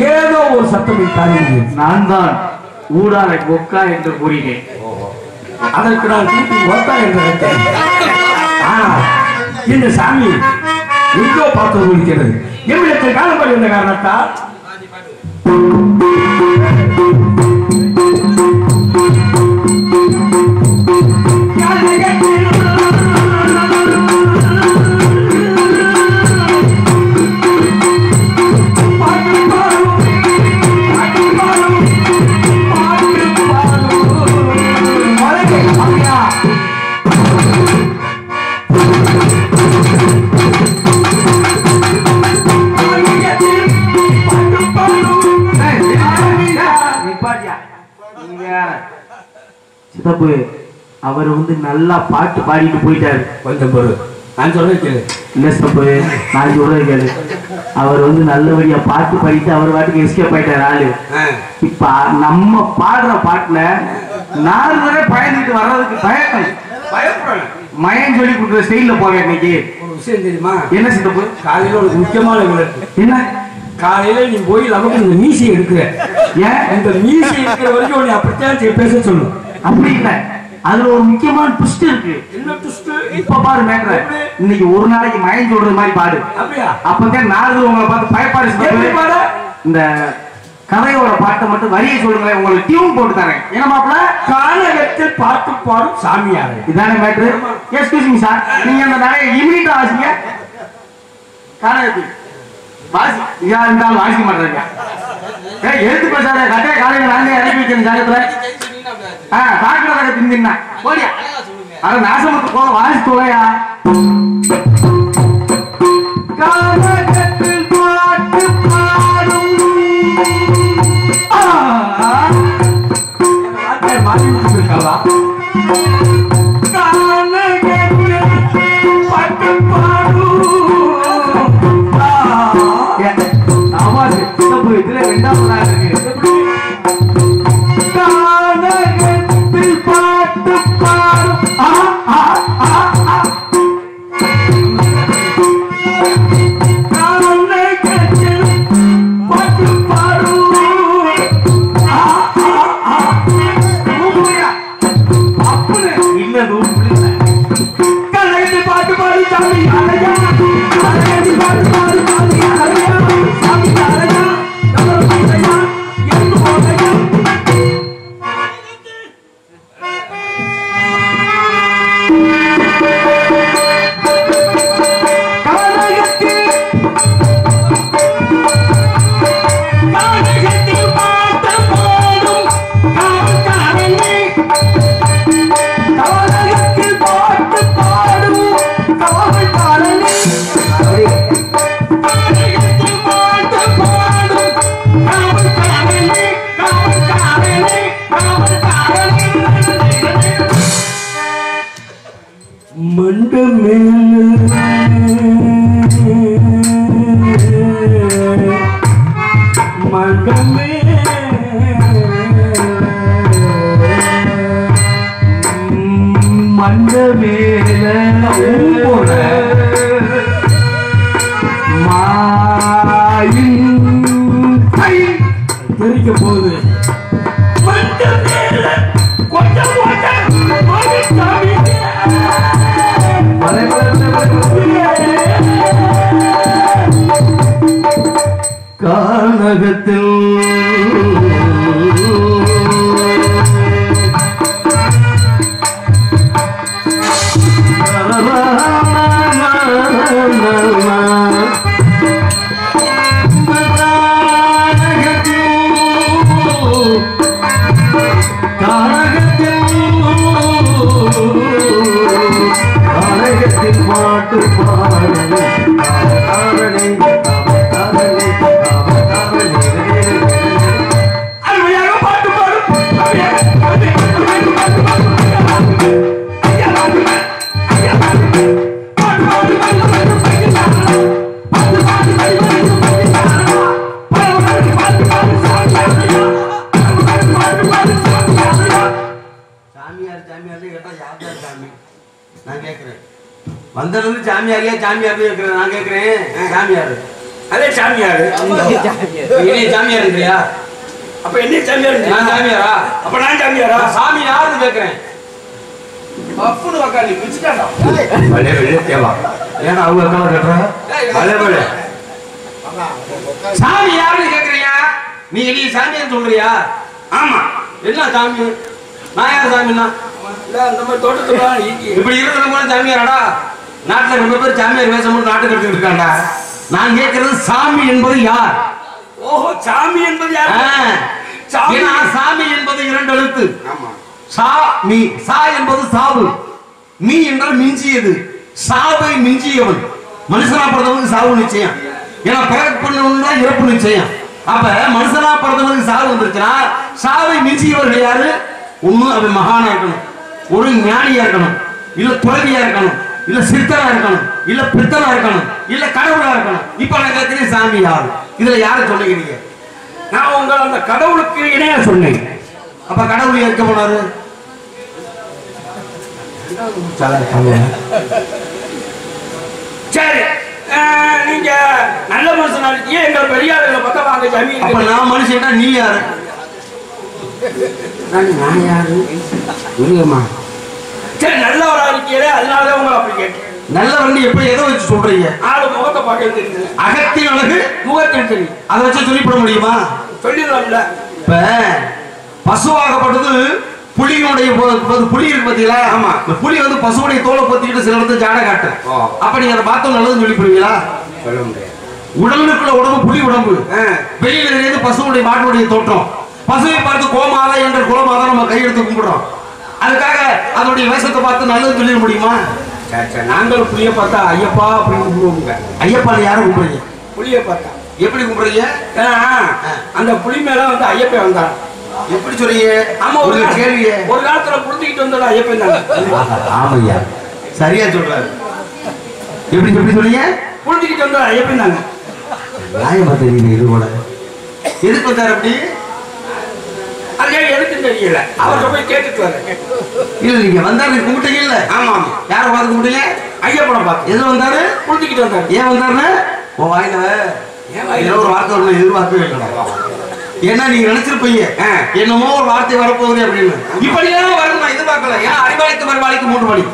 ஏதோ ஒரு சத்தம் தாண்டி நான் தான் ஊடாரை பொக்கா என்று கூறினேன். அதற்கு நான் திருப்பி ஒத்தா என்று நினைத்தேன். இந்த சாமி எங்கோ பார்த்து இருக்கிறது. என்னிடத்தில் காணப்பட இந்த காரணத்தால் சித்தப்பு அவர் வந்து நல்லா பாட்டு பாடிட்டு போயிட்டாரு. கொஞ்சம் பொறு, நான் சொல்றது கேளு. இல்ல சித்தப்பு, நான் சொல்றது கேளு. அவர் வந்து நல்லபடியா பாட்டு பாடிட்டு அவர் பாட்டுக்கு எஸ்கேப் ஆயிட்டாரு ஆளு. இப்ப நம்ம பாடுற பாட்டுல 4 முறை பயந்துட்டு வர்றதுக்கு பயப்படுறேன். மயன் சொல்லி கொடுக்குற ஸ்டைல்ல போவேன். இன்னைக்கு ஒரு விஷயம் தெரியுமா? என்ன சித்தப்பு? காலையில ஒரு முக்கியமான என்ன காலையில நீ போய் நமக்கு இந்த மீசி எடுக்கிற ஏன் இந்த மீசி இருக்கிற வரைக்கும் உன்னை அப்படித்தான் பேச சொல்லணும். அப்படி இல்லை, அதுல ஒரு முக்கியமான ட்விஸ்ட் இருக்கு. என்ன ட்விஸ்ட்? இப்ப பாரு மேட்ரு, இன்னைக்கு ஒரு நாளைக்கு மயம் சொல்றது மாதிரி பாடு. அப்படியா? அப்பதான் நாரதர் உங்களை பார்த்து பயப்பாடு. இந்த கதையோட பாட்டை மட்டும் வரியை சொல்லுங்களேன், உங்களுக்கு டியூன் போட்டு தரேன். என்ன மாப்பிள்ள? கானகத்தில் பாட்டு பாடும் சாமியார். இதானே மேட்ரு. எக்ஸ்கியூஸ் மீ சார், நீங்க அந்த நிறைய இமிடியா வாசிங்க. கானகத்தில் வாசி இதா இருந்தாலும் வாசிக்க மாட்டேங்க. எழுத்து பேசாத கட்டைய காலையில நாங்க இறக்கி வைக்கணும் ஜாகத்துல. பாக்கிறதாக தின்னா போடியா, அது நாசமத்து போக வாசி தொலையா. கானகத்தில் பாட்டு பாடும் மாறி இருக்காளா? கானகத்தில் பாட்டு பாடும் இதுல ரெண்டாவது இருக்கு. கானகத்தில் பாட்டு பாடும் கானகத்தில் பாட்டு பாடும் அப்படி இல்லது கலைஞர் பாட்டு பாடு சாமி அலையா, கலைஞர் பாட்டு பாடு சாமி அலையா, சாமி அலையா, அலையா என்று போதையா. கானகத்தில் பாட்டு பாடும் காவல்காரனே, கானகத்தில் பாட்டு பாடும் காவல்காரனே, கானகத்தில் பாட்டு பாடும் காவல்காரனே, காவல்காரனே, காவல்காரனே. மண்டமே மண்டமே மண்ட மேல போல மாயின் கை தெரிக்க போகுது. மண்டமேல கொஞ்சம் சாமி கானகத்தில் கானகத்தில் பாட்டு பாடு அருமையாக பாட்டு பாடும் நான் கேட்கிறேன், வந்ததுல சாமியாரியா சாமியார் கேட்கிறேன். நான் கேட்கிறேன் சாமியார், அதே சாமியாரு. என்ன சாமியாருங்கிறியா? அப்ப என்ன சாமியாரு? நான் சாமியாரா? அப்ப நான் சாமியாரா? சாமி யாருன்னு கேட்கிறேன். பப்புன்னு உக்கா நீ பிச்சுட்டாடா. பலே வெளியே தேவா. ஏன்னா அவங்க அக்காவை கேட்கறாங்க. பலே பலே. சாமி யாருன்னு கேட்கறியா? நீ நீ சாமியார் சொல்றியா? ஆமா. என்ன சாமி? நான் யார் சாமின்னா? நம்ம தோட்டத்துல இப்படி இருக்கிறவங்க சாமியாராடா? நாட்டுல ரொம்ப பேர் சாமியார் வேஷம் போட்டு நாட்டுக்கு எடுத்துக்கிட்டு இருக்காண்டா. நான் கேட்கறது சாமி என்பது யார்? ஓஹோ, சாமி என்பது யார்? ஏன்னா சாமி என்பது 2 எழுத்து. ஆமா. சா மீ. சா என்பது சாவு, மீ என்றால் மிஞ்சியது. சாவை மிஞ்சியவன். மனுஷனா பிறந்தவனுக்கு சாவு நிச்சயம். ஏன்னா பிறப்புன்னா இறப்பு நிச்சயம். அப்ப மனுஷனா பிறந்தவனுக்கு சாவு வந்துருச்சுன்னா சாவை மிஞ்சியவர்கள் யாரு? ஒண்ணு அவன் மகானா இருக்கணும், ஒரு ஞானியா இருக்கணும், இல்ல துறவியா இருக்கணும், இல்ல சித்தரா இருக்கணும், இல்ல பித்தனா இருக்கணும், இல்ல கடவுளா இருக்கணும். இப்ப நான் கேட்கிறேன் சாமி யாரு? இதுல யாரை சொல்லுகிறீங்க? நான் உங்களை அந்த கடவுளுக்கு இணையா சொன்னேன். அப்ப கடவுள் இருக்க போனாரு. சரி, நீங்க நல்ல மனுஷனா இருக்கீங்க, எங்க பெரியார்களை பக்கம் வாங்க ஜமீன். அப்ப நான் மனுஷன்டா, நீ யாரு? நான் யாரு இல்லையம்மா. சரி, நல்லவரா இருக்கீங்களே, அதனாலதான் உங்களை அப்படி கேட்டேன். நல்ல வண்டி எப்படி எதை வச்சு சொல்றீங்க? ஆளு முகத்தை பார்க்க தெரியுது, அகத்தின் அழகு முகத்தில் தெரியும். அதை வச்சு சொல்லிவிட முடியுமா? சொல்லிடலாம்ல. இப்ப பசுவாகப்பட்டது புலியினுடைய புலி இருக்கு பாத்தீங்களா? ஆமா. இந்த புலி வந்து பசுவுடைய தோலை பத்திக்கிட்டு சில இடத்துல ஜாட காட்டு. அப்ப நீங்க அதை பார்த்தோம் நல்லதுன்னு சொல்லி போடுவீங்களா? சொல்ல முடியாது. உடலுக்குள்ள உடம்பு புலி உடம்பு, வெளியில இருந்து பசுவுடைய மாட்டுடைய தோற்றம். பசுவை பார்த்து கோமாதா என்ற குலமாதா நம்ம கையெடுத்து கும்பிடுறோம். அதுக்காக அதனுடைய வேஷத்தை பார்த்து நல்லது சொல்லிட முடியுமா? நாங்கள் புளிய பார்த்தா ஐயப்பா அப்படின்னு கும்பிடுவோங்க. ஐயப்பா யாரும் கும்பிடுறீங்க? புளிய பார்த்தா எப்படி கும்பிடுறீங்க? அந்த புலி மேல வந்து ஐயப்பன் வந்தான். எப்படி சொல்றீங்க? ஆமா, ஒரு கேள்வியே. ஒரு காலத்துல புரிஞ்சுக்கிட்டு வந்தா ஐயப்பன் தான். ஆமையா, சரியா சொல்றாரு. எப்படி எப்படி சொல்றீங்க? புரிஞ்சுக்கிட்டு வந்தா ஐயப்பன் தாங்க. நியாயமா தெரியல. இது கூட எதுக்கு வந்தாரு அப்படி? அது எதுக்கும் தெரியல. அவர்கிட்ட போய் கேட்டுட்டு வர. இல்ல நீங்க வந்தாரு கும்பிட்டீங்க இல்ல? ஆமா. யார பார்த்து கும்பிட்டீங்க? ஐயப்பனை பார்த்து. எதுல வந்தாரு? புரிஞ்சுக்கிட்டு வந்தாரு. ஏன் வந்தாருன்னு உன் வாயில ஏதோ ஒரு வார்த்தை வரணும், எதிர்பார்க்கவே இல்லை. ஏன்னா நீங்க நினைச்சிருப்பீங்க என்னமோ ஒரு வார்த்தை வரப்போகுது அப்படின்னு. இப்படியெல்லாம் வரும் நான் எதிர்பார்க்கல. ஏன்னா அறிவாளிக்கு மறுவாளிக்கு 3 வழி.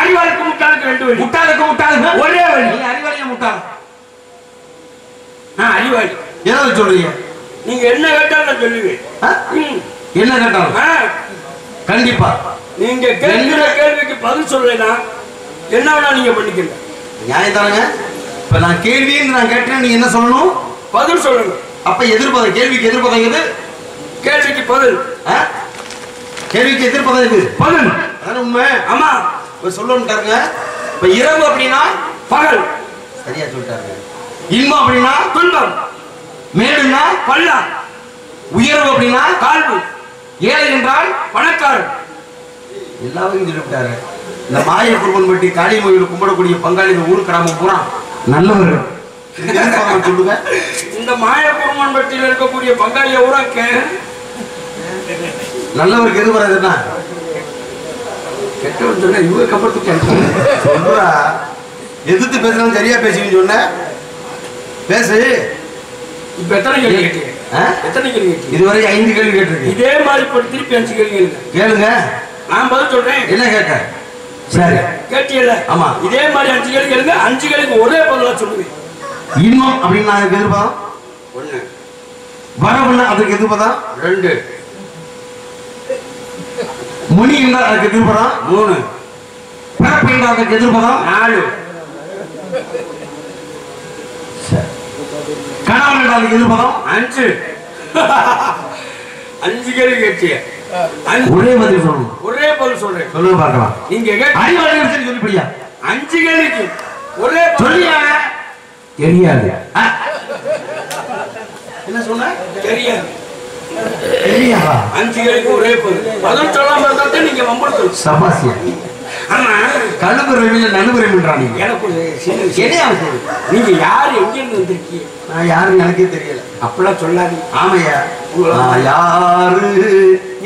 அறிவாளிக்கு முட்டாளுக்கு 2 வழி. முட்டாளுக்கு முட்டாளுக்கு ஒரே வழி. அறிவாளியா முட்டாள்? அறிவாளி. ஏதாவது சொல்றீங்க? நீங்க என்ன கேட்டாலும் நான் சொல்லுவேன். என்ன கேட்டாலும் கண்டிப்பா. நீங்க கேட்கிற கேள்விக்கு பதில் சொல்லலைன்னா என்ன வேணா நீங்க பண்ணிக்கல. நியாயம் தானுங்க. இப்ப நான் கேள்வின்னு நான் கேட்டேன், நீங்க என்ன சொல்லணும்? பதில் சொல்லணும். அப்ப எதிர்ப்பதம், கேள்விக்கு எதிர்ப்பதம் எது? கேள்விக்கு பதில். கேள்விக்கு எதிர்ப்பதம் எது? பதில். அதான உண்மை. ஆமா. இப்ப சொல்லணும்ட்டாருங்க. இப்ப இரவு அப்படின்னா பகல். சரியா சொல்லிட்டாருங்க. இன்பம் அப்படின்னா துன்பம். மேடுன்னா பள்ளம். உயர்வு அப்படின்னா தாழ்வு. ஏழை என்றால் பணக்காரர். எல்லாவையும் சொல்லிவிட்டாரு. இந்த மாய குருவன்பட்டி காளிமொழியில் கும்பிடக்கூடிய பங்காளி ஊர் கிராமம் பூரா நல்லவர்கள். சொல்லுங்க. இந்த மாய குருவன்பட்டியில் இருக்கக்கூடிய பங்காளிய ஊரா நல்லவருக்கு எது வராதுன்னா கெட்டவன் சொன்ன இவங்க கப்பத்துக்கு சொல்றா. எதிர்த்து பேசுறது சரியா பேசுவீங்க சொன்ன பேசு. இப்ப எத்தனை கேள்வி கேட்டீங்க? எத்தனை கேள்வி கேட்டீங்க? இதுவரை 5 கேள்வி கேட்டிருக்கீங்க. இதே மாதிரி போட்டு திருப்பி 5 கேள்வி கேளுங்க. கேளுங்க. நான் பதில் சொல்றேன். என்ன கேட்க? சரி கேட்டீங்கல்ல? ஆமா. இதே மாதிரி 5 கேள்வி கேளுங்க. 5 கேள்விக்கு ஒரே பதிலா சொல்லுவேன். இன்பம் அப்படின்னா அதுக்கு எதிர்ப்பதம் 1. வரவுன்னா அதுக்கு எதிர்ப்பதம் 2. முனி என்றால் அதுக்கு எதிர்ப்பதம் 3. பிறப்பு என்றால் அதுக்கு எதிர்ப்பதம் 4. கணவன் என்றால் அதுக்கு எதிர்ப்பதம் 5. 5 கேள்வி கேட்டீங்க. ஒரே பதில் சொல்லணும். ஒரே பதில் சொல்றேன். சொல்லுங்க பார்க்கலாம். நீங்க அறிவாளி சொல்லிப்படியா? 5 கேள்விக்கு ஒரே சொல்லியா? தெரியாது. என்ன சொன்ன? தெரியாது. தெரியாதா? 5 கேள்விக்கு ஒரே பதில் சொல்லாம இருந்தா நீங்க வம்படுத்தணும். சபாசியா. ஆமா. கழுபுறவில நடுபுறவின்றா நீங்க. எனக்கு ஒரு சின்ன என்ன விஷயம். நீங்க யார் எங்க இருந்து வந்திருக்கீங்க? நான் யாருன்னு எனக்கே தெரியல. அப்படிலாம் சொல்லாதீங்க. ஆமையா. நான் யாரு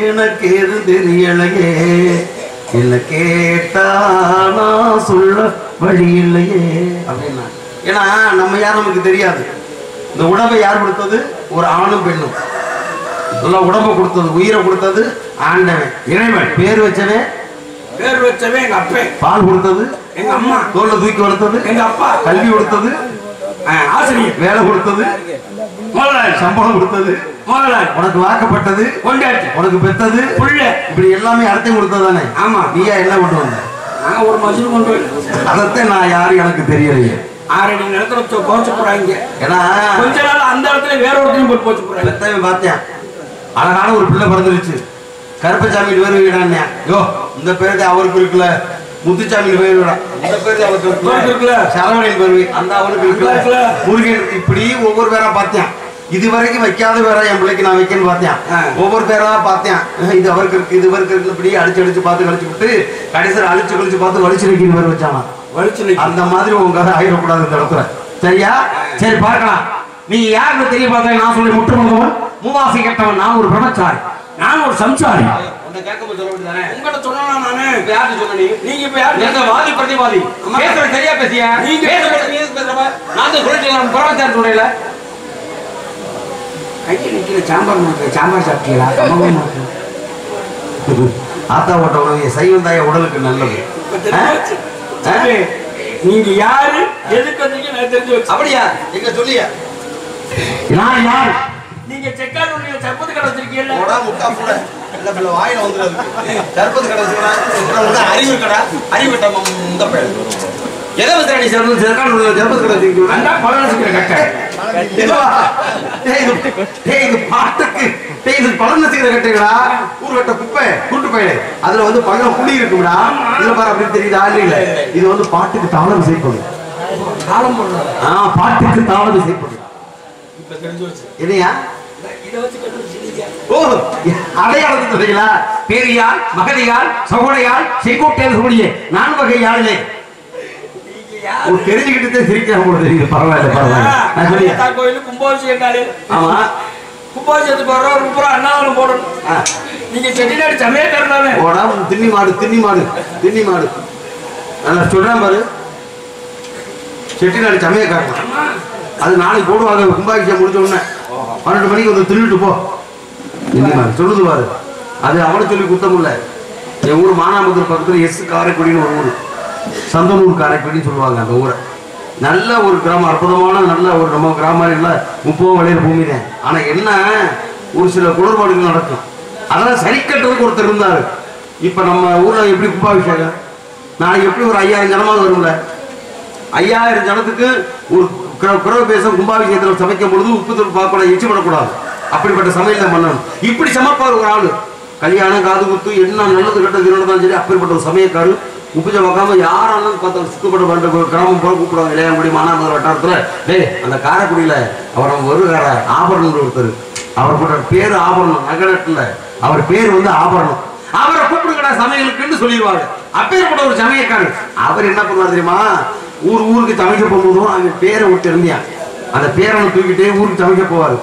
எனக்கு எது தெரியலையே, என்ன கேட்டா நான் சொல்ல வழி இல்லையே அப்படின்னா. ஏன்னா நம்ம யாரும் நமக்கு தெரியாது. இந்த உடம்பை யார் கொடுத்தது? ஒரு ஆணும் பெண்ணும். இதெல்லாம் உடம்பை கொடுத்தது, உயிரை கொடுத்தது ஆண்டவன் இறைவன். பேர் வச்சவன், பேர் வச்சவே எங்க அப்பன். பால் கொடுத்தது எங்க அம்மா. தோல்ல தூக்கி வளர்த்தது எங்க அப்பா. கல்வி கொடுத்தது ஆசிரியர். வேலை கொடுத்தது முதலாளி. சம்பளம் கொடுத்தது முதலாளி. உனக்கு வாக்கப்பட்டது கொண்டாட்டி. உனக்கு பெத்தது புள்ள. இப்படி எல்லாமே அர்த்தம் கொடுத்தது தானே? ஆமா. நீயா என்ன கொண்டு வந்த? நான் ஒரு மசூல் கொண்டு வரேன். அதத்தான் நான் யாரும் எனக்கு தெரியலையே. 6 அடி நிலத்துல போச்சு போறாங்க. ஏன்னா கொஞ்ச நாள் அந்த இடத்துல வேற ஒருத்தையும் போட்டு போச்சு போறாங்க. பெத்தவன் பார்த்தேன், அழகான ஒரு பிள்ளை பிறந்துருச்சு. கருப்பசாமி பேர் வைக்கிறான். யோ இந்த பேருக்கு அவருக்கு இருக்குல்ல, முத்துச்சாமி பேர் விடா இந்த பேருக்கு அவருக்கு இருக்குல்ல, சரவணன் பேர் அந்த அவருக்கு இருக்குல்ல, முருகன். இப்படி ஒவ்வொரு பேரா பார்த்தேன். இது வரைக்கும் வைக்காத பேரா என் பிள்ளைக்கு நான் வைக்கன்னு பார்த்தேன். ஒவ்வொரு பேரா பார்த்தேன். இது அவருக்கு இருக்கு, இது அவருக்கு இருக்கு. இப்படி அடிச்சு அடிச்சு பார்த்து கழிச்சு விட்டு கடைசியில் அழிச்சு கழிச்சு பார்த்து வலிச்சு வைக்கிற பேர் வச்சானா. அந்த மாதிரி உங்க ஆயிடக்கூடாது இந்த இடத்துல. சரியா? சரி பார்க்கலாம். நீ யாருன்னு தெரிய பார்த்தா நான் சொல்லி முற்றுமுகவன் மூவாசி கெட்டவன். நான் ஒரு பிரம்மச்சாரி. நான் ஒரு சம்சாரி. அந்த கேட்க சொல்ல வேண்டியதானே? உங்கள்ட்ட சொன்னா நானு இப்ப யாருக்கு சொன்ன நீ? நீங்க இப்ப யாரு எங்க வாதி பிரதிவாதி பேசுற சரியா பேசியா? நீங்க பேசுறது நீ பேசுறப்ப நான் தான் சொல்லிட்டு புறவச்சார் சொல்றேன்ல. கையை நிக்கிற சாம்பார் சாப்பிட்டீங்களா? ஆத்தா ஓட்ட உணவு சைவம் தாய உடலுக்கு நல்லது. நீங்க யாரு எதுக்கு வந்தீங்க நான் தெரிஞ்சு வச்சு. அப்படியா? எங்க சொல்லியா? நான் யார்? நீங்க செக்கால் உள்ள சர்பத்து கடை வச்சிருக்கீங்கல்ல? போடா முட்டா போட. இல்ல பிள்ளை வாயில வந்துறாது. சர்பத்து கடை சொல்றா. அறிவு கடை. அறிவு கடை இந்த பேர். எதை வச்சா நீ சர்பத்து கடை வச்சிருக்கீங்க? அந்த பழனசுக்கிற கட்டை. இது பாட்டுக்கு இது பழம் செய்கிற கட்டைகளா? ஊர்வட்ட குப்பை கூட்டு பயிர் அதுல வந்து பழம் புளி இருக்கும்டா. இதுல பாரு அப்படின்னு தெரியுதா? இல்ல இது வந்து பாட்டுக்கு தாளம் செய்யப்படும். காலம் போடுறது. பாட்டுக்கு தாளம் செய்யப்படும். இப்ப தெரிஞ்சு வச்சு. என்னையா? இதை வச்சு கண்டுபிடிச்சிருக்கீங்க. ஓ அடையாளத்தை சொல்றீங்களா? பேரியால் மகதியால் சகோடையால் செங்கோட்டையால் சொல்லியே 4 வகை யாழிலே தெரிஞ்சுக்கிட்டு சிரிக்காம கூட தெரியுது. பரவாயில்ல பரவாயில்ல. கோயிலுக்கு கும்பாபிஷேகம். ஆமா கும்பாபிஷேகத்துக்கு வர்றோம் ரூபா அண்ணாவரம் போடணும். நீங்க செட்டிநாடு சமயக்காரனாவே திண்ணி மாடு திண்ணி மாடு திண்ணி மாடு நல்லா சொல்றேன் பாரு. செட்டிநாடு சமயக்காரன் அது நாளைக்கு போடுவாங்க. கும்பாபிஷேகம் முடிஞ்ச உடனே 12 மணிக்கு வந்து திருட்டு போ. திண்ணி மாடு சொல்லுது பாரு. அது அவனை சொல்லி குத்தம் இல்ல. என் ஊர் மானாமதுரை பக்கத்துல எஸ் காரைக்குடின்னு ஒரு ஊர். சந்தனூர் காரைக்குடின்னு சொல்லுவாங்க அந்த ஊரை. நல்ல ஒரு கிராமம், அற்புதமான நல்ல ஒரு நம்ம கிராமம் இல்லை 30 விளையிற பூமி தான். ஆனா என்ன ஒரு சில குளறுபாடுகள் நடக்கும். அதெல்லாம் சரி கட்டுறதுக்கு ஒருத்தர் இருந்தாரு. இப்ப நம்ம ஊர்ல எப்படி கும்பாபிஷேகம் நாளைக்கு எப்படி ஒரு 5000 ஜனமாவது வரும்ல. 5000 ஜனத்துக்கு ஒரு குறவு பேச கும்பாபிஷேகத்தில் சமைக்கும் பொழுது உப்பு தூள் பார்க்கக்கூடாது, எச்சு பண்ணக்கூடாது. அப்படிப்பட்ட சமையல் பண்ணணும். இப்படி சமைப்பார் ஒரு ஆளு. கல்யாணம் காது குத்து என்ன நல்லது கெட்டது தான் சரி. அப்படிப்பட்ட ஒரு சமயக்காரு உப்புச்ச பார்க்காம யாராலும் பார்த்தா சுத்தப்பட வேண்ட கிராமம் போல கூப்பிடுவாங்க. இளையாங்குடி மானாமதுரை வட்டாரத்துல டே அந்த காரைக்குடியில அவர் நம்ம வருகார ஆபரணம் ஒருத்தர். அவர் போட்ட பேரு ஆபரணம். நகரத்துல அவர் பேர் வந்து ஆபரணம். அவரை கூப்பிடுங்கடா சமையலுக்குன்னு சொல்லிடுவாங்க. அப்பேற்பட்ட ஒரு சமயக்காரர். அவர் என்ன பண்ணுவார் தெரியுமா? ஊருக்கு சமைக்க போகும்போதும் அந்த பேரை விட்டு இருந்தியா அந்த பேரனை தூக்கிட்டே ஊருக்கு சமைக்க போவாரு.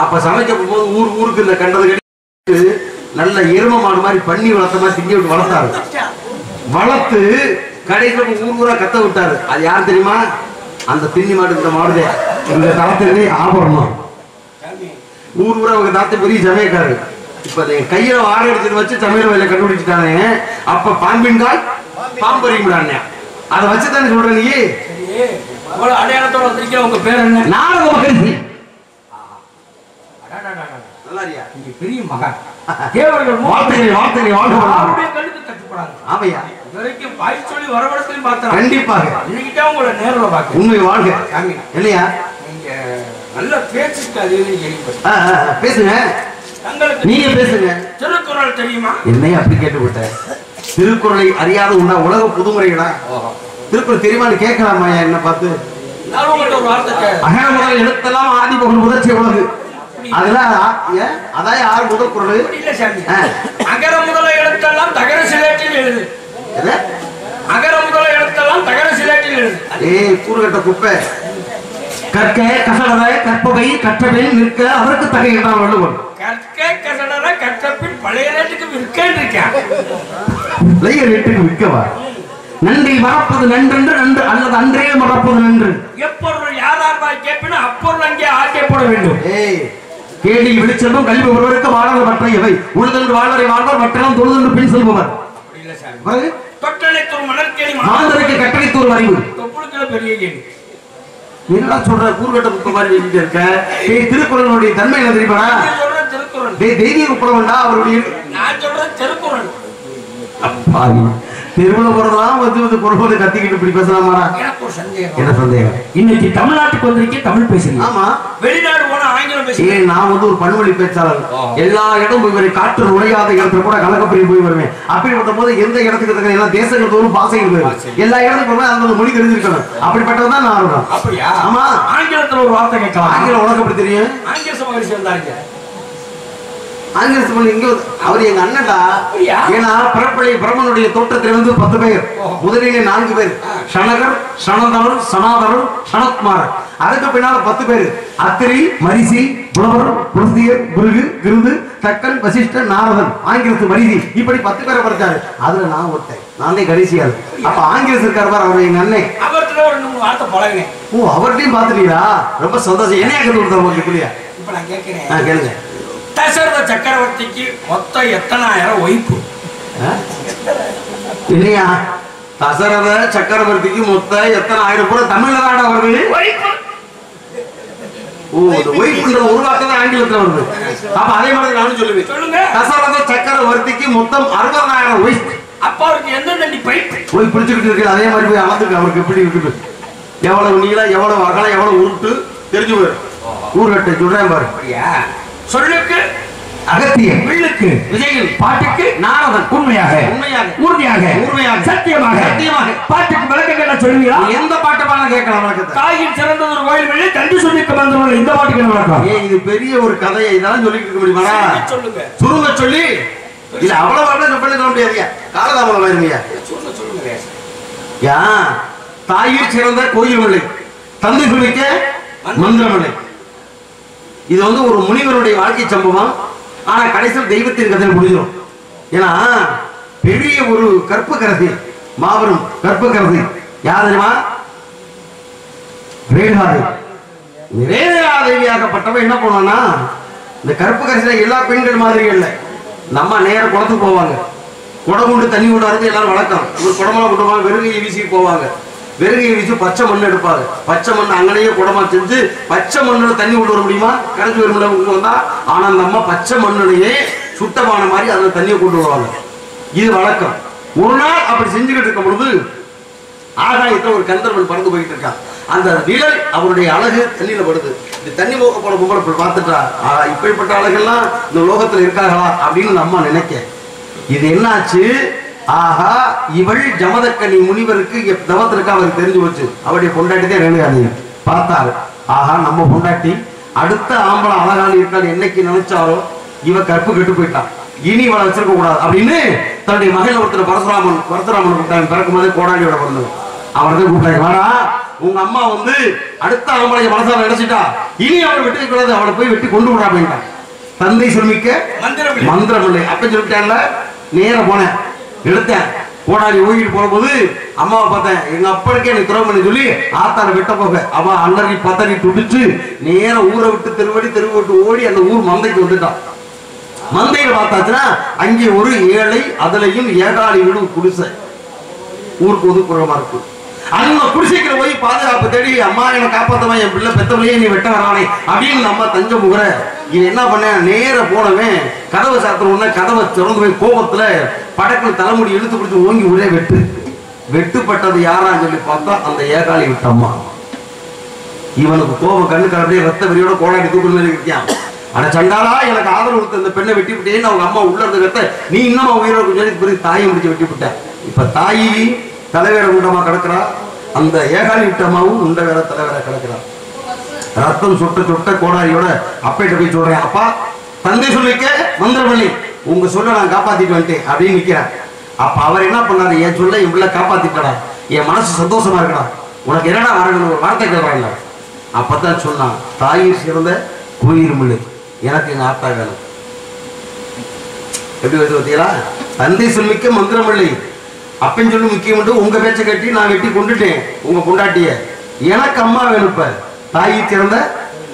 அப்ப சமைக்க போகும்போது ஊருக்கு இந்த கண்டது கட்டி நல்ல எரும மாடு மாதிரி பண்ணி வளர்த்த மாதிரி திங்க விட்டு வளர்த்தாரு. வளர்த்து கடைசியில் ஊரா கத்த விட்டாரு. அது யார் தெரியுமா? அந்த திண்ணி மாடு இந்த மாடுதே இந்த தளத்திலே ஆபரணம். ஊரா அவங்க தாத்த பெரிய சமயக்காரு. இப்ப கையில வாழை எடுத்துட்டு வச்சு சமையல் வேலை கண்டுபிடிச்சிட்டானே. அப்ப பாம்பின் கால் பாம்பறியும்டானே. அதை வச்சுதானே சொல்றேன். நீ அடையாளத்தோட வந்திருக்கிற உங்க பேர் என்ன? நாடக மகரிஷி. நீங்க பெரிய மகன். தேவர்கள் ஆமையா வரைக்கும் பாய் சொல்லி வரவழைச்சு பார்த்தேன். கண்டிப்பாக இன்னைக்கிட்ட உங்களை நேரில் பார்க்க உண்மை வாழ்க இல்லையா? நீங்க நல்ல பேச்சுக்கு அது பேசுங்க. தங்களுக்கு நீங்க பேசுங்க. திருக்குறள் தெரியுமா? என்னைய அப்படி கேட்டுவிட்ட? திருக்குறளை அறியாத உண்டா? உலக புதுமுறைகளா? திருக்குறள் தெரியுமான்னு கேட்கலாமா என்ன பார்த்து? நான் உங்கள்ட்ட ஒரு வார்த்தை அகர முதல் எழுத்தெல்லாம் ஆதி பகல் முதற்சி உலகு. அதெல்லாம் அதான் யார் முதல் குறள்? அகர முதல எழுத்தெல்லாம் தகர சிலேட்டில் எழுது. அகர முதல எழுத்தெல்லாம் தகர சிலேட்டில் எழுது. ஏய் கூறுகட்ட குப்பை. கற்க கசடர கற்பவை கற்றபின் நிற்க அதற்கு தகையிட்டான் வள்ளுவன். கற்க கசடர கற்றபின் பழைய ரேட்டுக்கு விற்கன்னு இருக்கேன். பழைய ரேட்டுக்கு விற்கவா? நன்றி மறப்பது நன்றென்று நன்று அல்லது அன்றே மறப்பது நன்று. எப்பொருள் யாரார் வாய் கேட்பினும் அப்பொருள் அங்கே ஆக்கப்பட வேண்டும். ஏய் கேள்வி விழிச்செல்வம் கல்வி ஒருவருக்கு வாழாத மற்ற இவை உழுதென்று வாழ்வரை வாழ்வார் மற்றெல்லாம் தொழுதென்று பின் செல்பவர். தொட்டனைத்தூர் மணற்கேணி மாந்தருக்கு கட்டளைத்தூர் அறிவு. தொப்புளுக்குள்ள பெரிய கேள்வி. என்ன சொல்ற? கூறுகட்ட புத்த மாதிரி எழுதிட்டு இருக்க. திருக்குறளுடைய தன்மை என்ன தெரியுமா? திருக்குறள் தெய்வீக புலவன்டா அவருடைய. நான் சொல்றேன் திருக்குறள். திருமண போறதெல்லாம் வந்து குறப்பதை கத்திக்கிட்டு இப்படி பேசலாமா? எனக்கு ஒரு சந்தேகம். என்ன சந்தேகம்? இன்னைக்கு தமிழ்நாட்டுக்கு வந்திருக்கே தமிழ் பேசுறீங்க. ஆமா வெளிநாடு போனா ஆங்கிலம் பேசுறேன். நான் வந்து ஒரு பன்மொழி பேச்சாளர். எல்லா இடம் போய் வரேன். காற்று நுழையாத இடத்துல கூட கலக்கப்படி போய் வருவேன். அப்படிப்பட்ட போது எந்த இடத்துக்கு தக்க எல்லா தேசங்கள் தோறும் பாசைகள் போயிடும். எல்லா இடத்துக்கு போய் அந்த மொழி தெரிஞ்சிருக்கணும். அப்படிப்பட்டதான் நான் இருக்கேன். அப்படியா? ஆமா. ஆங்கிலத்துல ஒரு வார்த்தை கேட்கலாம். ஆங்கிலம் உனக்கு எப்படி தெரியும்? ஆங்கில சமகரிசி வந்தாங்க. ஆங்கிலத்து பண்ணி இங்க அவர் எங்க அண்ணன்டா. அப்படியா? ஏன்னா பிறப்பள்ளி பிரம்மனுடைய தோற்றத்திலிருந்து 10 பேர், முதலிலே 4 பேர், சனகர், சனந்தனர், சனாதனர், சனத்குமார். அதுக்கு பின்னால 10 பேர், அத்திரி, மரிசி, புலவர், புலஸ்தியர், குருகு, கிருது, தக்கன், வசிஷ்டர், நாரதன், ஆங்கிலத்து மரிசி, இப்படி 10 பேரை படிச்சாரு. அதுல நான் ஒருத்தன், நான் தான் கடைசியாள். அப்ப ஆங்கிலத்து இருக்காரு பாரு, அவர் எங்க அண்ணன். அவர்கிட்ட ஒரு 2 வார்த்தை பழகினேன். ஓ, அவர்கிட்டயும் பாத்துட்டீங்களா? ரொம்ப சந்தோஷம். என்ன கேட்டு கொடுத்தா உங்களுக்கு இல்லையா? இப்ப நான் கேட்கிறேன், கேளுங்க. தசரத சக்கரவர்த்திக்கு மொத்தம் எத்தனாயிரம் ஒய்ப்பு? இல்லையா? தசரத சக்கரவர்த்திக்கு மொத்தம் எத்தனை ஆயிரம் பேர் தமிழ்ல தான் வருது. ஓ, இந்த ஒய்ப்புன்ற உருவாக்கம் ஆங்கிலத்துல வருது. அப்ப அதே மாதிரி நானும் சொல்லுவேன். சொல்லுங்க. தசரத சக்கரவர்த்திக்கு மொத்தம் 60,000 ஒய்ஃப். அப்ப அவருக்கு எந்த தண்டி பைப்பு? போய் பிடிச்சிக்கிட்டு இருக்கு. அதே மாதிரி போய் அளந்துக்கு அவருக்கு எப்படி இருக்குது, எவ்வளவு நீளம், எவ்வளவு அகலம், எவ்வளவு உருட்டு தெரிஞ்சு போயிடும். ஊர்கட்டை சொல்றேன் பாரு. சொல்லுக்கு அகத்தியன், வில்லுக்கு விஜயன், பாட்டுக்கு நாரதன். உண்மையாக உறுதியாக சத்தியமாக பாட்டுக்கு விளக்கங்கள் என்ன சொல்லுவீங்களா? எந்த பாட்டு பாடம் கேட்கலாம் விளக்கத்தை? தாயின் சிறந்த ஒரு கோயில் வெளியே தண்டி சொல்லிக்க வந்தவங்க இந்த பாட்டுக்கு என்ன விளக்கம்? இது பெரிய ஒரு கதையை இதெல்லாம் சொல்லிட்டு இருக்க முடியுமா? சொல்லுங்க. சுருங்க சொல்லி இல்ல அவ்வளவு பண்ணி சொல்ல முடியாதுயா. காலதாமதம் ஆயிருமையா. சொல்லுங்க. யா தாயில் சிறந்த கோயில் இல்லை, தந்தை சொல்லிக்க மந்திரமில்லை. இது ஒரு முனிவருடைய வாழ்க்கை சம்பவம். ஆனா கடைசியில் தெய்வத்தின் கதையில் முடிஞ்சிடும். ஏன்னா பெரிய ஒரு கற்புக்கரசி, மாபெரும் கற்புக்கரசி யார் தெரியுமா? ரேணுகாதேவியாகப்பட்டவன் என்ன பண்ணுவான்னா, இந்த கற்புக்கரசியில எல்லா பெண்கள் மாதிரி இல்லை. நம்ம நேரம் குளத்துக்கு போவாங்க, குடம் கொண்டு தண்ணி கொண்டு வரது எல்லாரும் வழக்கம். ஒரு குடமெல்லாம் கொண்டு வெறுங்கையை வீசி போவாங்க. வெறுங்கையை வீசி பச்சை மண் எடுப்பாங்க. பச்சை மண் அங்கனையே குடமா செஞ்சு பச்சை மண்ணில் தண்ணி கொண்டு வர முடியுமா? கரைச்சி வரும் வந்தா. ஆனா அந்த அம்மா பச்சை மண்ணிலேயே சுத்தமான மாதிரி அதில் தண்ணியை கொண்டு வருவாங்க. இது வழக்கம். ஒரு நாள் அப்படி செஞ்சுக்கிட்டு இருக்கும் பொழுது ஆகாயத்தில் ஒரு கந்தர்வன் பறந்து போயிட்டு இருக்கான். அந்த நிழல் அவருடைய அழகு தண்ணியில படுது. இந்த தண்ணி போக போன பொம்பளை பார்த்துட்டா, இப்படிப்பட்ட அழகெல்லாம் இந்த லோகத்துல இருக்காங்களா அப்படின்னு அந்த அம்மா நினைக்க, இது என்னாச்சு? ஆஹா, இவள் ஜமதக்கனி முனிவருக்கு தவத்திற்கு அவருக்கு தெரிஞ்சு போச்சு. அவருடைய பொண்டாட்டிதான் ரேணுகாதேவி. பார்த்தாரு, ஆஹா நம்ம பொண்டாட்டி அடுத்த ஆம்பளை அழகான இருக்கான்னு என்னைக்கு நினைச்சாரோ இவ கற்பு கெட்டு போயிட்டான், இனி இவளை வச்சிருக்க கூடாது அப்படின்னு தன்னுடைய மகன் ஒருத்தர் பரசுராமன் கூப்பிட்டாங்க. பிறக்கும் போதே கோடாலியோட பிறந்தது. அவர் தான் கூப்பிட்டாங்க, வாடா உங்க அம்மா அடுத்த ஆம்பளை மனசால நினைச்சிட்டா, இனி அவளை வெட்டி கூடாது, அவளை போய் வெட்டி கொண்டு விடா அப்படின்ட்டான். தந்தை சொல்மிக்க மந்திரம் இல்லை. அப்ப சொல்லிட்டான்ல, நேர போனேன், எடுத்தேன், கோடாலி ஓகிட்டு போன போது அம்மாவை பார்த்தேன். எங்க அப்பனுக்கே எனக்கு துரோகம் பண்ணி சொல்லி ஆத்தார வெட்ட போக அவன் அலறி பத்தறி துடிச்சு நேர ஊரை விட்டு தெருவு விட்டு ஓடி அந்த ஊர் மந்தைக்கு வந்துட்டான். மந்தையில பார்த்தாச்சுன்னா அங்கே ஒரு ஏழை, அதுலயும் ஏகாலி வீடு குடிசை, ஊருக்கு ஒதுக்குறமா இருக்கு. அந்த குடிசைக்குள்ள போய் பாதுகாப்பு தேடி, அம்மா என்னை காப்பாத்தவன், என் பிள்ளை பெத்தவளையே நீ வெட்ட வரானே அப்படின்னு நம்ம தஞ்ச முகர. இது என்ன பண்ண, நேர போனவன் கதவை சாத்திர கதவை திறந்து போய் கோபத்துல படக்குல தலைமுடி இழுத்து பிடிச்சி ஓங்கி ஒரே வெட்டுப்பட்டது யாரான்னு சொல்லி பார்த்தா அந்த ஏகாலி விட்டம்மா. இவனுக்கு கோபம் கண்ணுக்கு அப்படியே ரத்த வெறியோட கோடாடி தூக்குற மாதிரி இருக்கான். ஆனா சண்டாலா, எனக்கு ஆதரவு கொடுத்த இந்த பெண்ணை வெட்டி விட்டேன்னு அவங்க அம்மா உள்ள இருந்து கத்த, நீ இன்னும் உயிரோட சொல்லி பிறகு தாயை முடிச்சு வெட்டி விட்ட. இப்ப தாயி தலைவேற உண்டமா கிடக்குறா, அந்த ஏகாலி விட்டம்மாவும் உண்ட வேற தலைவேற கிடக்குறா. ரத்தம் சொட்ட கோடாரியோட அப்பையிட்ட போய் சொல்றேன், அப்பா தந்தை சொல்லிக்க மந்திரவள்ளி, உங்க சொல்ல நான் காப்பாத்திட்டு வந்துட்டேன் அப்படின்னு நிக்கிறேன். அப்ப அவர் என்ன பண்ணாரு, என் சொல்ல என் பிள்ளை காப்பாத்திட்டடா, என் மனசு சந்தோஷமா இருக்கடா, உனக்கு என்னடா வரணும் ஒரு வார்த்தை கேட்கறாங்க. அப்பதான் சொன்னான், தாயை சிறந்த கோயில் முள்ளு, எனக்கு எங்க ஆத்தா வேணும். எப்படி வந்து பார்த்தீங்களா? தந்தை சொல்லிக்க மந்திரமில்லை, அப்பன்னு சொல்லி முக்கியம். உங்க பேச்சை கட்டி நான் வெட்டி கொண்டுட்டேன் உங்க பொண்டாட்டிய, எனக்கு அம்மா வேணும். இப்ப தாயை சிறந்த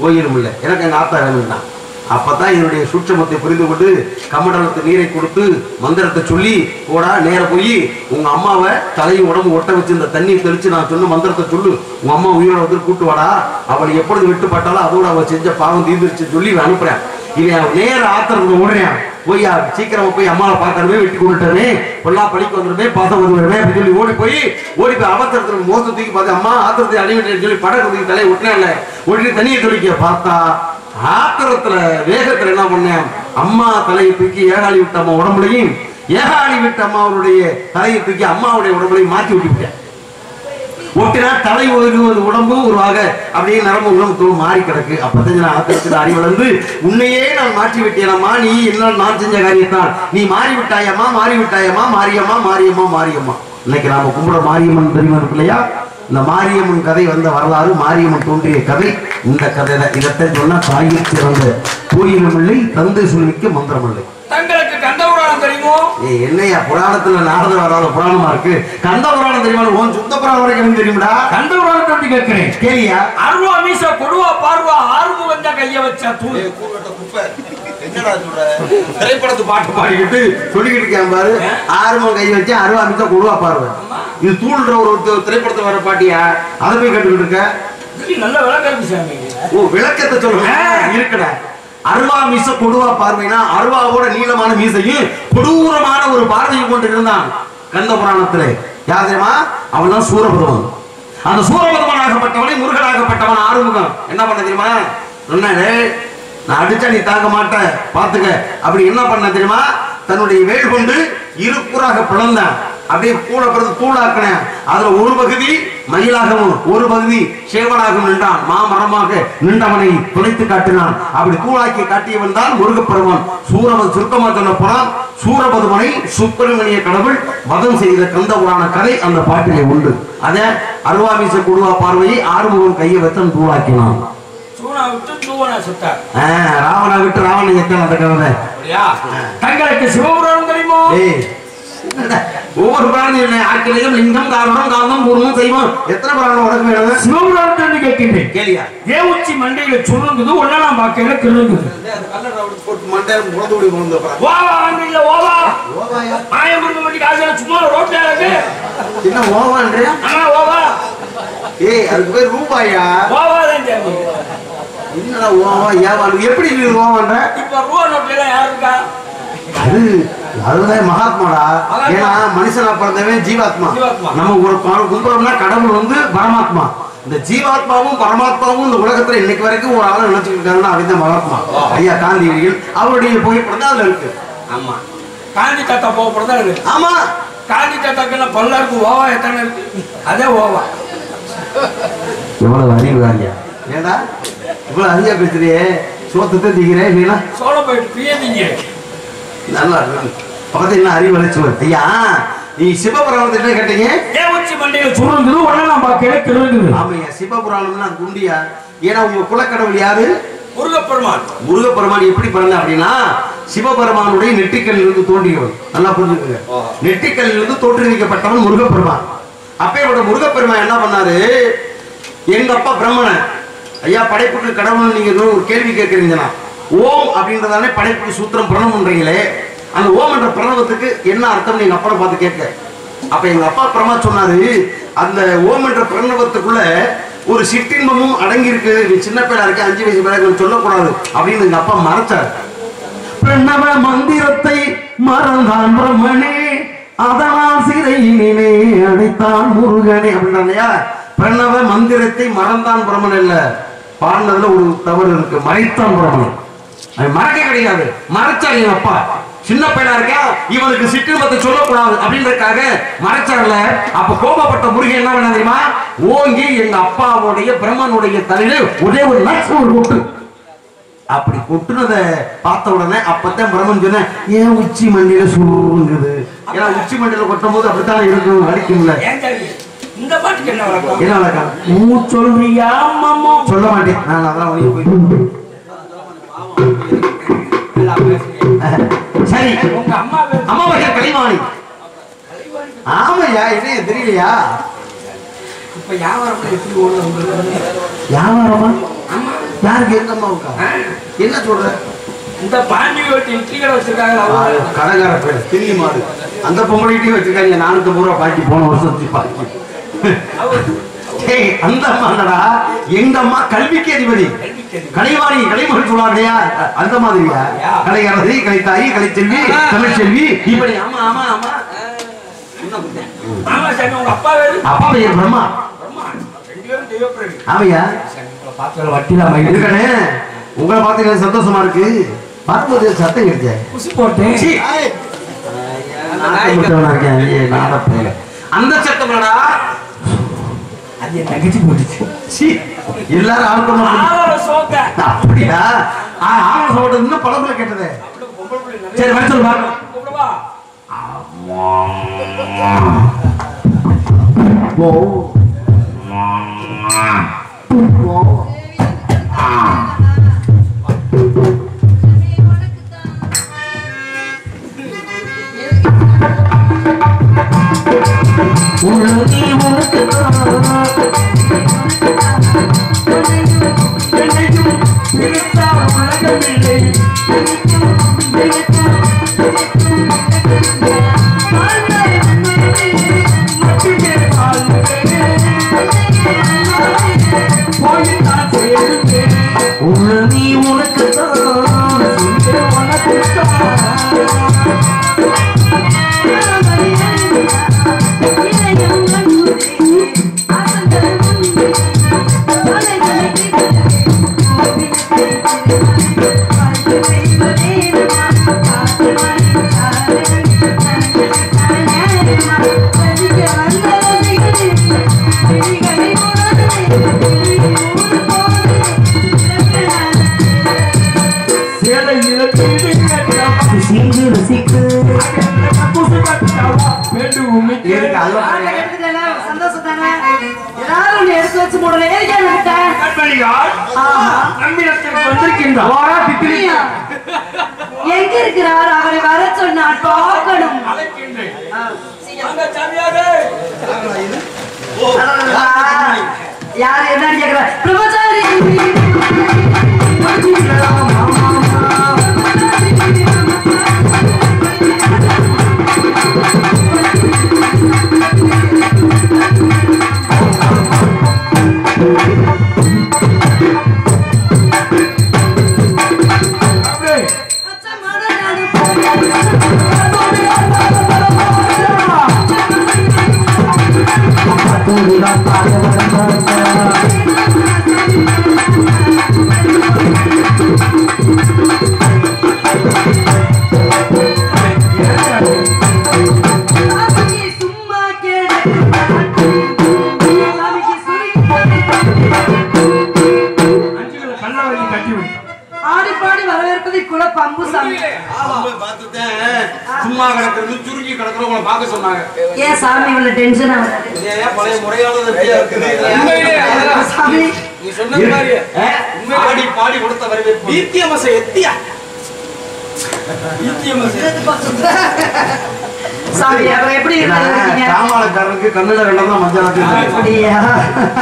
கோயிலும் இல்லை, எனக்கு எங்க ஆத்தா வேணும் தான். அப்பதான் என்னுடைய சூட்சமத்தை புரிந்து கொண்டு கமண்டலத்து நீரை கொடுத்து மந்திரத்தை சொல்லி போடா, நேர போய் உங்க அம்மாவை தலையும் உடம்பு ஒட்ட வச்சு இந்த தண்ணியை தெளிச்சு நான் சொன்ன மந்திரத்தை சொல்லு, உங்க அம்மா உயிரோட வந்து கூட்டு வாடா, அவளை எப்பொழுது விட்டுப்பட்டாலும் அதோட அவள் செஞ்ச பாவம் தீர்ந்துருச்சு சொல்லி அனுப்புறேன். இவன் நேர ஆத்திரத்துக்கு ஓடுறேன், போய் சீக்கிரமா போய் அம்மாவை பார்க்கணுமே, வெட்டி கொண்டுட்டே பொல்லா பழிக்கு வந்துடுமே, பாசம் வந்துடுமே அப்படின்னு சொல்லி ஓடி போய் அவசரத்துல மோசம் தூக்கி பார்த்து அம்மா ஆத்திரத்தை அடிவிட்டு சொல்லி படகு தலையை ஒட்டினால ஒட்டி தண்ணியை தொழிக்க பார்த்தா, ஆத்திரத்துல வேகத்துல என்ன பண்ணேன், அம்மா தலையை தூக்கி ஏகாலி விட்ட அம்மா உடம்புலையும், ஏகாலி விட்ட அம்மாவுடைய தலையை தூக்கி அம்மாவுடைய உடம்புலையும் மாற்றி விட்டுவிட்டேன். ஒட்டினா தலை ஒரு உடம்பு உருவாக அப்படியே நரம்பு உடம்பு தோல் மாறி கிடக்கு. அப்பதான் நான் ஆத்திரத்தில் அறிவளர்ந்து உன்னையே நான் மாற்றி விட்டேனம்மா, நீ என்ன நான் செஞ்ச காரியத்தான் நீ மாறி விட்டாயம்மா, மாறி விட்டாயம்மா, மாரியம்மா மாரியம்மா மாரியம்மா. இன்னைக்கு நாம கும்பிட மாரியம்மன் தெரியுமா இருக்கு இல்லையா? இந்த மாரியம்மன் கதை வந்த வரலாறு, மாரியம்மன் தோன்றிய கதை இந்த கதை தான். இதைத்தை சொன்னா தாயில் சிறந்த கோயிலும் இல்லை, தந்தை சொல்லிக்க மந்திரம் இல்லை. தங்களுக்கு கந்த புராணம் தெரியுமோ? என்னையா புராணத்துல நாரத வராத புராணமா இருக்கு? கந்த புராணம் தெரியுமா? உன் சுத்த புராணம் வரைக்கும் தெரியுமாடா? கந்த புராணத்தை பத்தி கேட்கிறேன், கேளியா? அருவா மீச கொடுவா பார்வா ஆறுமுகம் தான் கைய வச்சா தூள். என்னடா சொல்ற? திரைப்படத்து பாட்டு பாடிக்கிட்டு சொல்லிக்கிட்டு இருக்கேன் பாரு. ஆறுமுகம் கை வச்சு அருவா மீச கொடுவா பார்வை. இது தூள்ன்ற ஒரு திரைப்படத்துல வர பாட்டியா? அதை போய் கேட்டுக்கிட்டு இருக்க? நல்ல விளக்கம் சாமி. ஓ, விளக்கத்தை சொல்லுங்க. இருக்கடா. அருவா மீச கொடுவா பார்வைனா அருவாவோட நீளமான மீசையும் கொடூரமான ஒரு பார்வையும் கொண்டு இருந்தான் கந்த புராணத்திலே. யார் தெரியுமா? அவன் தான் சூரபதுமன். அந்த சூரபதுமனாகப்பட்டவனை முருகனாகப்பட்டவன் ஆறுமுகம் என்ன பண்ண தெரியுமா? சொன்னாரு, நான் அடிச்சா நீ தாங்க மாட்டேன் பாத்துக்க. அப்படி என்ன பண்ண தெரியுமா? தன்னுடைய வேல் கொண்டு இருப்புறாக பிளந்தான். அப்படியே கூட பிறகு தூளாக்கின. அதுல ஒரு பகுதி மயிலாகவும் ஒரு பகுதி சேவனாகவும் நின்றான். மாமரமாக நின்றவனை துளைத்து காட்டினான். அப்படி தூளாக்கி காட்டியவன் தான் முருகப்பெருமான். சுருக்கமா சொல்ல போனால் சூரபதுமனை சுப்பிரமணிய கடவுள் வதம் செய்த கந்த புராண கதை அந்த பாட்டிலே உண்டு. அத அருவாமீச கொடுவா பார்வையை ஆறுமுகம் கையை வச்சன் தூளாக்கினான். ராவணா விட்டு ராவணன் எத்தனை அந்த கதை. தங்களுக்கு சிவபுராணம் தெரியுமோ? ஒவ்வொரு புராணம் ஆக்கிலையும் லிங்கம் காரணம் காரணம் பூர்வம் செய்வோம். எத்தனை புராணம் உனக்கு வேணும்? சிவபுராணத்தை கேட்கின்றேன். கேளியா? தேவச்சி மண்டையில சுருங்குது, ஒன்னெல்லாம் பார்க்கல கிருங்குது. ஓவா இல்ல ஓவா ஆயமுருங்க மண்டி காசு சும்மா ரோட்ல இருக்கு. என்ன ஓவான்றே? ஆமா ஓவா. ஏய், அதுக்கு பேர் ரூபாயா? ஓவா தான் சாமி. என்னடா ஓவா? ஏவான் எப்படி நீ ஓவான்ற? இப்ப ரூபா நோட்ல யார் இருக்கா? அதுதான் மகாத்மாடா. ஏன்னா மனுஷனா பிறந்தவன் ஜீவாத்மா. நம்ம ஒரு கும்பிடுறோம்னா கடவுள் வந்து பரமாத்மா. இந்த ஜீவாத்மாவும் பரமாத்மாவும் இந்த உலகத்துல இன்னைக்கு வரைக்கும் ஒரு ஆளை நினைச்சுட்டு இருக்காங்கன்னா அவன் மகாத்மா ஐயா காந்தியடிகள். அவருடைய புகைப்படம் தான் அதுல இருக்கு. ஆமா, காந்தி தாத்தா புகைப்படம் தான் இருக்கு. ஆமா, காந்தி தாத்தாக்கு பல்ல இருக்கு. ஓவா எத்தனை இருக்கு? அதே ஓவா. எவ்வளவு அறிவுகாரியா? ஏண்டா இவ்வளவு அறியா பேசுறியே? சோத்தத்தை திக்கிறேன் இல்லைன்னா சோழ போயிட்டு பிரியதிங்க நல்லா பக்கத்துல என்ன அறிவு வளர்ச்சி வருது. ஐயா, நீ சிவபுராணத்தை கேட்டீங்க. தேவச்சி மண்டையில சுருங்குது, ஒன்னெல்லாம் பார்க்கல கிருங்குது. ஆமாய்யா, சிவபுராணம்னா குண்டியா? ஏன்னா உங்க குலக்கடவுள் யாரு? முருகப்பெருமான். முருகப்பெருமான் எப்படி பிறந்த அப்படின்னா சிவபெருமானுடைய நெற்றிக்கல்லில் இருந்து தோன்றியவன். நல்லா புரிஞ்சுக்கோங்க. நெற்றிக்கல்லில் இருந்து தோற்றுவிக்கப்பட்டவன் முருகப்பெருமான். அப்பேற்பட்ட முருகப்பெருமான் என்ன பண்ணாரு? எங்க அப்பா பிரம்மணன். ஐயா, படைப்புக்கு கடவுள் நீங்க ஒரு கேள்வி கேட்கறீங்கன்னா ஓம் அப்படின்றதானே படைப்புக்கு சூத்திரம் பிரணவம் பண்றீங்களே, அந்த ஓம் என்ற பிரணவத்துக்கு என்ன அர்த்தம் எங்க அப்பா பார்த்து கேட்க. அப்ப எங்க அப்பா பிரமா சொன்னாரு, அந்த ஓம் என்ற பிரணவத்துக்குள்ள ஒரு சிற்றின்பமும் அடங்கி இருக்கு. நீ சின்ன பேரா இருக்க, 5 வயசு பேரா சொல்லக்கூடாது அப்படின்னு எங்க அப்பா மறைச்சார். பிரணவ மந்திரத்தை மறந்தான் பிரம்மனே, அதனால் சிறையினே அடைத்தான் முருகனே அப்படின்னா பிரணவ மந்திரத்தை மறந்தான் பிரம்மன் இல்ல, பாடினதுல ஒரு தவறு இருக்கு. மறைத்தான் பிரம்மன். மறக்க கிடையாது, மறைச்சார் எங்க அப்பா. சின்ன பையனா இருக்கா, இவனுக்கு சிற்றின்பத்தை சொல்லக்கூடாது அப்படின்றதுக்காக மறைச்சார்ல. அப்ப கோபப்பட்ட முருகன் என்ன பண்ண தெரியுமா? ஓங்கி எங்க அப்பாவுடைய பிரம்மனுடைய தலையில ஒரே ஒரு நச்சு ஒரு கொட்டு. அப்படி கொட்டுனத பார்த்த உடனே அப்பதான் பிரம்மன் சொன்ன, ஏன் உச்சி மண்டியில சுருங்குது? ஏன்னா உச்சி மண்டியில கொட்டும் போது அப்படித்தான் இருக்கும், அடிக்கும்ல. இந்த பாட்டுக்கு என்ன வழக்கம்? என்ன வழக்கம்? சொல்றியா மாமா? சொல்ல மாட்டேன் நான், அதெல்லாம் ஒளிய போயிட்டு. சரி, உங்க அம்மா அம்மா வகை கலைவாணி. ஆமையா, என்ன தெரியலையா? இப்ப வியாபாரம் எப்படி ஓடுது? வியாபாரமா? யாருக்கு? எங்க அம்மாவுக்கா? என்ன சொல்ற? இந்த பாண்டி ஓட்டி இட்லி கடை வச்சிருக்காங்க. கடைக்கார பேர் தில்லி மாடு. அந்த பொம்பளைட்டையும் வச்சிருக்காங்க 450 ரூபாய் பாக்கி, போன வருஷத்துக்கு பாக்கி. அந்த அம்மாடா எங்க அம்மா கல்விக்கு அதிபதி, கலைவாணி, கலைமகள் சொல்லுவாங்க அந்த மாதிரியா? கலையரசி, கலைத்தாயி, கலைச்செல்வி, தமிழ்ச்செல்வி இப்படி. ஆமா ஆமா ஆமா. ஆமா சாமி, உங்க அப்பா வேறு? அப்பா பெயர் பிரம்மா. ஆமையா, இருக்கனே உங்களை பார்த்து சந்தோஷமா இருக்கு. பார்க்கும்போது சத்தம் கிடைச்சா அந்த சத்தம்டா. அது என் தங்கச்சி போட்டுச்சு. சீ, எல்லாரும் ஆழ்த்தமா ஆளோட சோக்க அப்படியா? ஆமா சொல்றது இன்னும் பழத்துல கேட்டது. சரி வர சொல்லு பாருங்க. கூப்பிடுவா போ உனக்கு உனக்கு உனக்கு உனக்கு எனக்கு அல்வா சந்தோஷம் தானே எல்லாரும் எடுத்து வச்சு போடல எங்க இருக்கிறார் அவரை வர சொன்னார் பார்க்கணும் யார் என்ன கேட்கிறார் பிரம்மச்சாரி ஆடி பாடி வரவேற்பதை குல பம்பு சாமி சும்மா கிடக்கிறது சுருக்கி கிடக்கிறவங்களை பார்க்க சொன்னாங்க. ஏன் சாமி இவ்வளவு டென்ஷன் ஆகுது ஏன் பழைய முறையானது எப்படியா இருக்குது? சாமி நீ சொன்ன மாதிரி ஆடி பாடி கொடுத்த வரவேற்பு ஈத்தியமசை எத்தியா ஈத்தியமசை சாமி அப்புறம் எப்படி இருக்கீங்க காமாளக்காரனுக்கு கண்ணுல ரெண்டதான் மஞ்சள் அப்படியா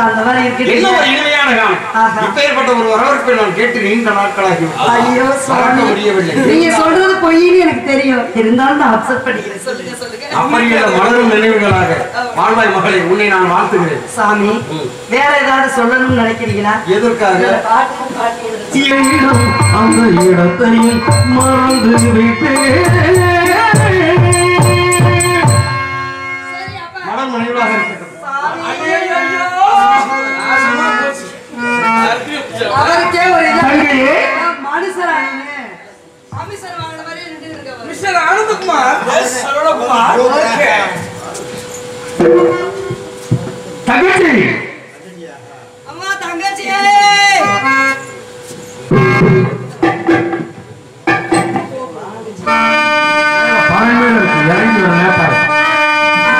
அந்த மாதிரி என்ன இருக்கீங்க ஒரு இனிமையான காலம். ஆஹா. இப்பேற்பட்ட ஒரு வரவேற்பை நான் கேட்டு நீண்ட நாட்களாகி விட்டது. ஐயோ மறக்க சாமி முடியவில்லை. நீங்க சொல்றது பொய்ன்னு எனக்கு தெரியும் இருந்தாலும் நான் அப்செட் பண்ணிக்கிறேன் சொல்லுங்க சொல்லுங்க அப்படியே மலரும் நினைவுகளாக வாழ்வாய் மகளை உன்னை நான் வாழ்த்துகிறேன். சாமி வேற ஏதாவது சொல்லணும்னு நினைக்கிறீங்களா எதற்காக? பாட்டு பாட்டு இடம் அந்த இடத்தை மறந்து விட்டேன். மலர் நினைவுகளாக இருக்கட்டும். அவருக்கே ஒரு தங்கையே, மனுஷரானே ஆபீசர் வாங்குற மாதிரி நின்று இருக்கவர் மிஸ்டர் ஆனந்தகுமார் சரவணகுமார் தங்கச்சி அம்மா தங்கச்சியே பழமையில இருக்கு, இறங்கி வர நேரம்.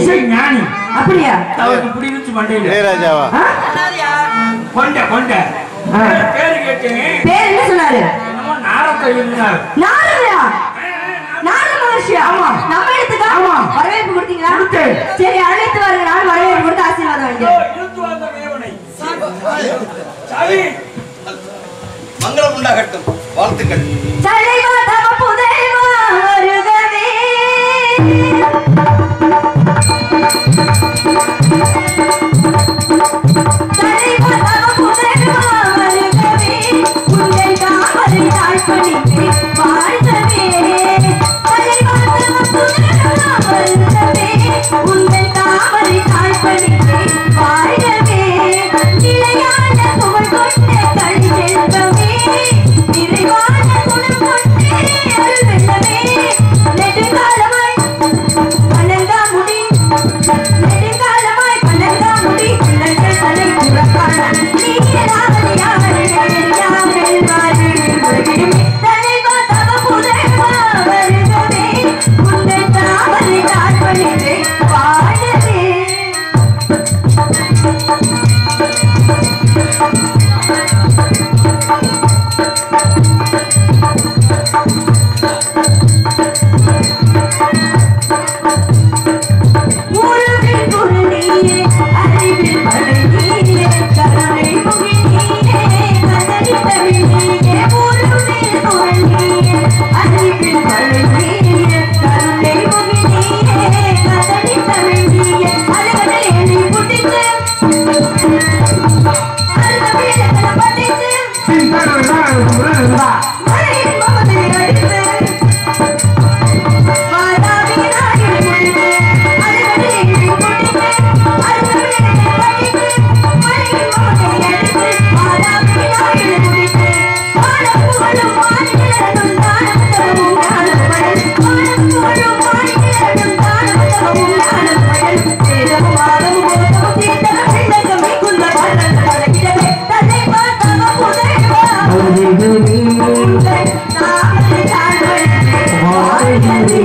இசை ஞானி அப்படியா? அவருக்கு இப்படி இருந்துச்சு மண்டையில. இளையராஜாவா? கொண்ட கொண்ட பேரு கேட்டேன். பேர் என்ன சொன்னாரு? என்னமோ நாரத்தை இருந்தார். நாரதா? நாரத மகர்ஷி. ஆமா. நம்ம இடத்துக்கு ஆமா. வரவேற்பு கொடுத்தீங்களா? கொடுத்தேன். சரி, அழைத்து வாருங்க. நான் வரவேற்பு கொடுத்து ஆசீர்வாதம் வாங்கிக்கிறேன். இழுத்து வந்த வேவனை. சரி. மங்களம் உண்டாகட்டும். வாழ்த்துக்கள். தலைவா தவ புதைவா வருகவே. தலைவா தவ புதைவா வருகவே. உங்கள் காவலை தாழ்பணிந்து வாழ்கவே. தலைவா தவ புதைவா வருகவே. உங்கள் காவலை தாழ்பணிந்து வாழ்கவே. நிலையான புகழ் கொண்ட கல்வி செல்வமே. நிறைவான குணம் கொண்டே அருள் வெல்லவே. நெடுங்காலமாய் பனங்காமுடி நெடுங்காலமாய் பனங்காமுடி பிள்ளைகள் தலை புறக்கான நீராடி யார்கள் வாழ்விடும் தலைவா தவ புதைவா வருகவே. உங்கள் காவலை தாழ்பணிந்து வாழவே. உருவில் குருநீரே அறிவில் பழநீரே கருணை முகினீரே கதறி தமிழீரே. உருவில் குருநீரே அறிவில் பழநீரே கருணை முகினீரே கதறி தமிழீரே. அழகடல் ஏழை புட்டித்து அருந்த வீடுகளை பட்டித்து மழையின் மமதை அடித்து மாதாவின் ஆகிய முடித்து அழகடல் ஏழை புட்டித்து அருந்த வீடுகளை பட்டித்து மழையின் மமதை அடித்து மாதாவின் ஆகிய முடித்து வானம் புகழும் மாநிலனும் தானம் தரவும் ஞானம் படல். வானம் புகழும் மாநிலனும் தானம் தரவும் ஞானம் படல். வேதமும் ஆதமும் போதமும் தீர்த்தனம் பிள்ளகம் மிகுந்த வாழ்தல் பழகிடவே. தலைவா தவ புதைவா உங்கள் காவலை தாழ்வழித்து வாழ்கவே.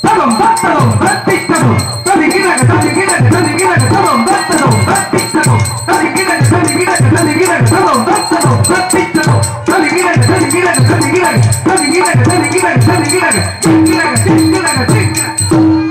தவம் தத்தம் தத்தித்தம் ததிகிரக ததிகிரக ததிகிரக தவம் தத்தம் தத்தித்தம் ததிகிரக ததிகிரக ததிகிரக தவம் தத்தம் தத்தித்தம் ததிகிரக ததிகிரக ததிகிரக ததிகிரக ததிகிரக ததிகிரக திங்கிரக திங்கிரக திங்கிரக